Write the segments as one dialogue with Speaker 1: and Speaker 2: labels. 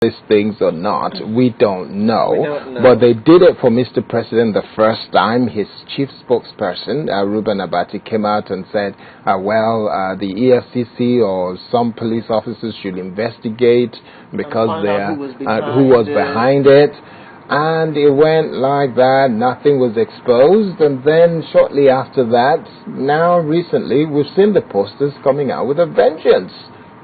Speaker 1: these things or not, we don't know.
Speaker 2: We don't know.
Speaker 1: But they did it for Mr. President the first time. His chief spokesperson, Ruben Abati, came out and said, the EFCC or some police officers should investigate because they are who was behind it. And it went like that, nothing was exposed, and then shortly after that, now recently, we've seen the posters coming out with a vengeance.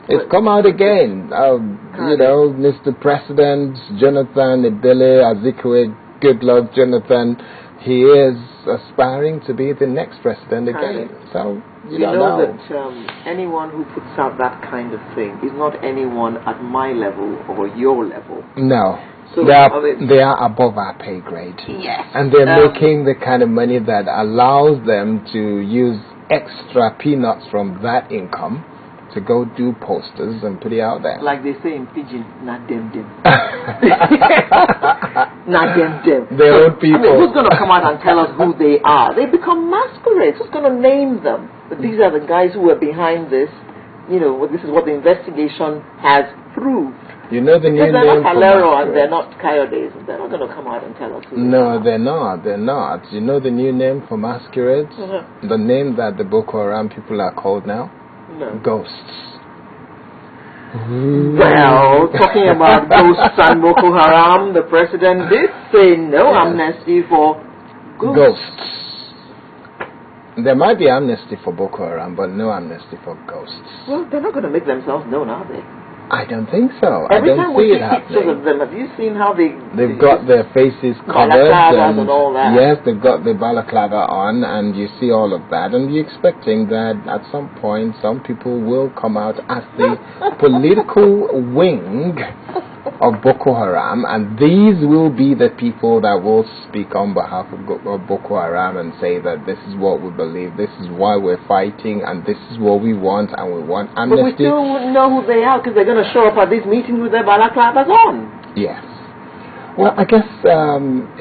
Speaker 1: It's come out again. Mr. President, Jonathan Ebele Azikiwe, Goodluck Jonathan, he is aspiring to be the next president again. So, you know
Speaker 2: that anyone who puts out that kind of thing is not anyone at my level or your level.
Speaker 1: No. So they are above our pay grade.
Speaker 2: Yes.
Speaker 1: And they're making the kind of money that allows them to use extra peanuts from that income to go do posters and put it out there.
Speaker 2: Like they say in Pidgin, not them. Not them.
Speaker 1: Their own people.
Speaker 2: I mean, who's going to come out and tell us who they are? They become masquerades. Who's going to name them? But these are the guys who are behind this. This is what the investigation has proved.
Speaker 1: You know the new name
Speaker 2: they're not Alero and
Speaker 1: masquerades.
Speaker 2: they're not Kayodes. They're not going to come out and tell us who
Speaker 1: No, they're not. They're not. You know the new name for masquerades?
Speaker 2: Mm-hmm.
Speaker 1: The name that the Boko Haram people are called now?
Speaker 2: No.
Speaker 1: Ghosts.
Speaker 2: Well, talking about ghosts and Boko Haram, the president did say no amnesty for ghosts.
Speaker 1: There might be amnesty for Boko Haram, but no amnesty for ghosts.
Speaker 2: Well, they're not going to make themselves known, are they?
Speaker 1: I don't think so.
Speaker 2: Every
Speaker 1: I don't
Speaker 2: time we
Speaker 1: see
Speaker 2: see
Speaker 1: it
Speaker 2: pictures
Speaker 1: happening.
Speaker 2: of them, have you seen how
Speaker 1: They've got their faces covered
Speaker 2: and all that?
Speaker 1: Yes, they've got the balaclava on, and you see all of that, and you're expecting that at some point some people will come out as the political wing of Boko Haram, and these will be the people that will speak on behalf of Boko Haram and say that this is what we believe, this is why we're fighting, and this is what we want, and we want amnesty.
Speaker 2: But we still wouldn't know who they are because they're going to show up at these meetings with their balaclavas on.
Speaker 1: Yes. Well, I guess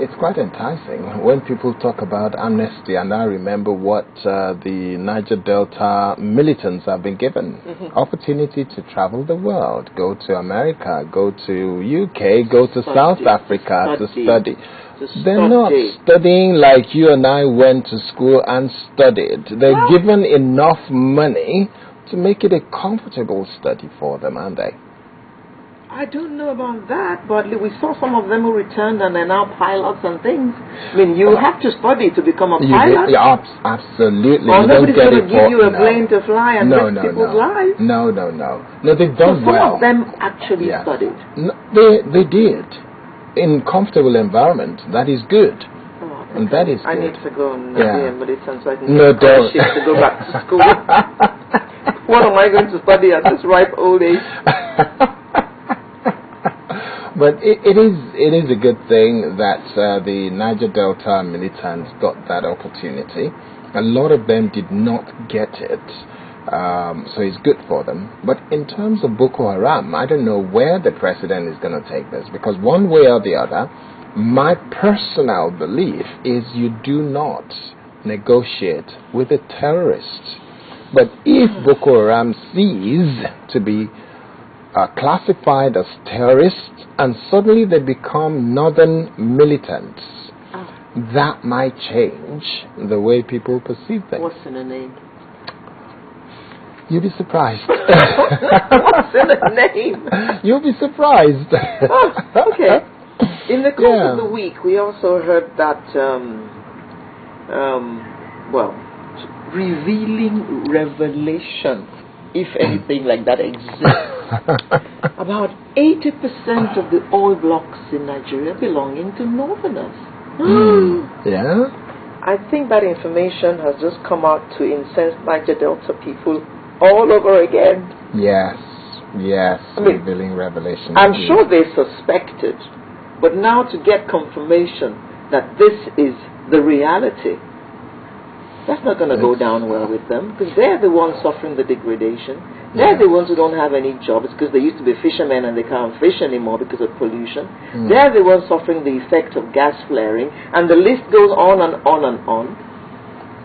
Speaker 1: it's quite enticing when people talk about amnesty, and I remember what the Niger Delta militants have been given. Opportunity to travel the world, go to America, go to UK, go to South Africa to study. They're not studying like you and I went to school and studied. They're given enough money to make it a comfortable study for them, aren't they?
Speaker 2: I don't know about that, but we saw some of them who returned and they're now pilots and things. I mean, you have to study to become a pilot.
Speaker 1: Absolutely.
Speaker 2: Or nobody's going to give you a plane to fly and risk people's lives.
Speaker 1: No, they've done
Speaker 2: so
Speaker 1: well.
Speaker 2: Some of them actually studied.
Speaker 1: No, they did. In comfortable environment. That is good. And that is good.
Speaker 2: I need to go and be a militant so I can
Speaker 1: get
Speaker 2: to go back to school. What am I going to study at this ripe old age?
Speaker 1: But it is a good thing that the Niger Delta militants got that opportunity. A lot of them did not get it, so it's good for them. But in terms of Boko Haram, I don't know where the president is going to take this, because one way or the other, my personal belief is you do not negotiate with a terrorist. But if Boko Haram cease to be classified as terrorists and suddenly they become northern militants, that might change the way people perceive things.
Speaker 2: What's in a name?
Speaker 1: You'll be surprised.
Speaker 2: What's in a name?
Speaker 1: You'll be surprised.
Speaker 2: Okay. In the course of the week, we also heard that, revealing revelation, if anything like that exists. About 80% of the oil blocks in Nigeria belonging to northerners.
Speaker 1: Yeah?
Speaker 2: I think that information has just come out to incense Niger Delta people all over again.
Speaker 1: Yes, revealing revelation.
Speaker 2: I'm sure they suspected, but now to get confirmation that this is the reality, that's not going to go down well with them, because they're the ones suffering the degradation. They're the ones who don't have any jobs because they used to be fishermen and they can't fish anymore because of pollution. They're the ones suffering the effect of gas flaring, and the list goes on and on and on.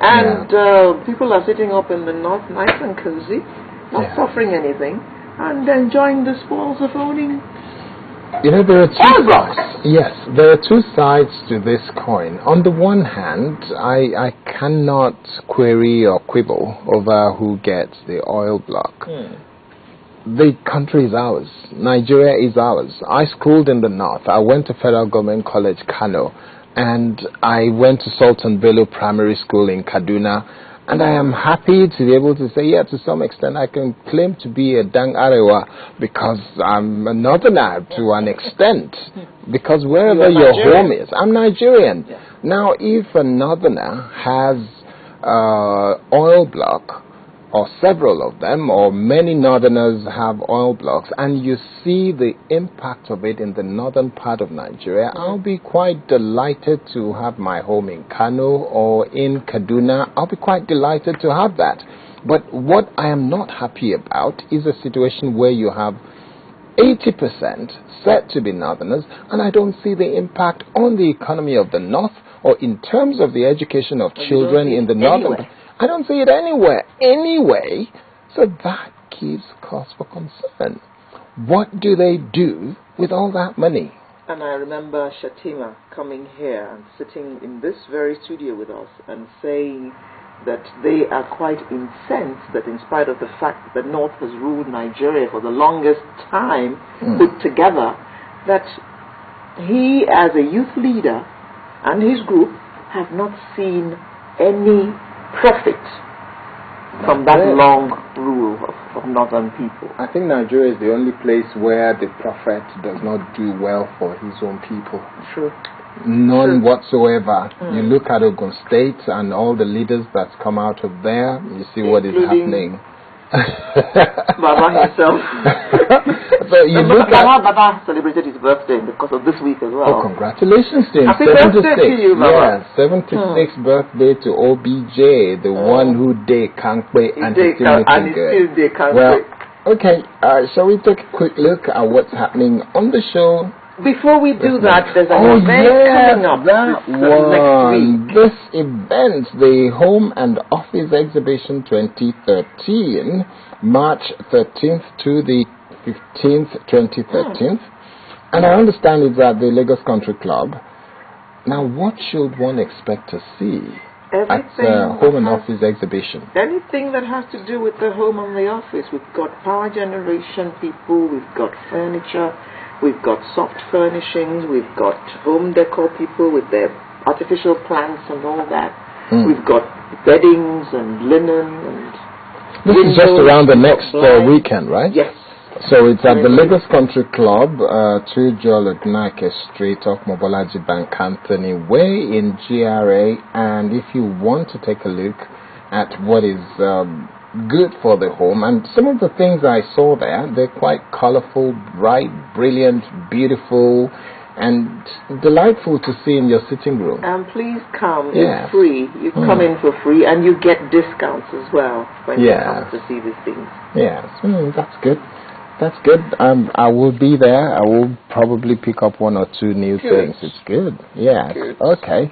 Speaker 2: And people are sitting up in the north, nice and cozy, not suffering anything, and enjoying the spoils of owning
Speaker 1: You know, there are
Speaker 2: Oil blocks.
Speaker 1: yes, there are two sides to this coin. On the one hand, I cannot query or quibble over who gets the oil block. The country is ours. Nigeria is ours. I schooled in the north. I went to Federal Government College, Kano, and I went to Sultan Bello Primary School in Kaduna. And I am happy to be able to say, yeah, to some extent, I can claim to be a Dang Arewa because I'm a northerner to an extent. Because wherever your home is, I'm Nigerian.
Speaker 2: Yeah.
Speaker 1: Now, if a northerner has oil block, or several of them, or many northerners have oil blocks, and you see the impact of it in the northern part of Nigeria, I'll be quite delighted to have my home in Kano or in Kaduna. I'll be quite delighted to have that. But what I am not happy about is a situation where you have 80% said to be northerners, and I don't see the impact on the economy of the north or in terms of the education of children in the northern. I don't see it anywhere anyway, so that gives cause for concern. What do they do with all that money?
Speaker 2: And I remember Shatima coming here and sitting in this very studio with us and saying that they are quite incensed that in spite of the fact that the North has ruled Nigeria for the longest time put together, that he as a youth leader and his group have not seen any profit from that long rule of northern people.
Speaker 1: I think Nigeria is the only place where the prophet does not do well for his own people.
Speaker 2: True.
Speaker 1: None whatsoever. You look at Ogun State and all the leaders that's come out of there, you see what is happening.
Speaker 2: Baba himself.
Speaker 1: So you look at
Speaker 2: Baba celebrated his birthday because of this week as well.
Speaker 1: Oh, congratulations to him.
Speaker 2: Happy birthday to you, Baba.
Speaker 1: Yes, 76th birthday to OBJ, the one who can't wait and he's still looking good. Well, okay, shall we take a quick look at what's happening on the show?
Speaker 2: Before we do that, there's an event coming up next week.
Speaker 1: This event, the Home and Office Exhibition 2013, March 13th to the 15th, 2013. And I understand it's at the Lagos Country Club. Now, what should one expect to see at the Home and Office Exhibition?
Speaker 2: Anything that has to do with the home and the office. We've got power generation people, we've got furniture, we've got soft furnishings, we've got home decor people with their artificial plants and all that. We've got beddings and linen and
Speaker 1: this is just around the next weekend, right?
Speaker 2: Yes.
Speaker 1: So it's at the Lagos Country Club, 2 Joel Odunake Street off Mobolaji Bank, Anthony Way in GRA. And if you want to take a look at what is good for the home, and some of the things I saw there, they're quite colorful, bright, brilliant, beautiful, and delightful to see in your sitting room.
Speaker 2: And please come, it's free. You come in for free and you get discounts as well when you come to see these things.
Speaker 1: Yes, that's good. That's good. I will be there. I will probably pick up 1 or 2 new things. It's good. Yes. Good. Okay.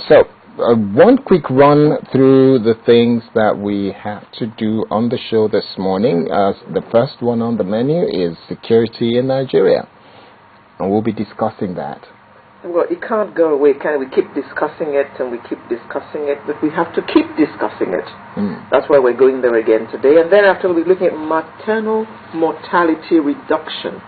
Speaker 1: So one quick run through the things that we have to do on the show this morning. The first one on the menu is security in Nigeria. And we'll be discussing that.
Speaker 2: Well, it can't go away, can we? We keep discussing it and we keep discussing it, but we have to keep discussing it. That's why we're going there again today. And then after, we'll be looking at maternal mortality reduction.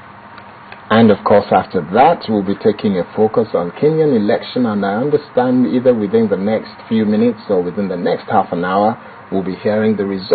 Speaker 1: And of course, after that, we'll be taking a focus on Kenyan election. And I understand either within the next few minutes or within the next half an hour, we'll be hearing the results.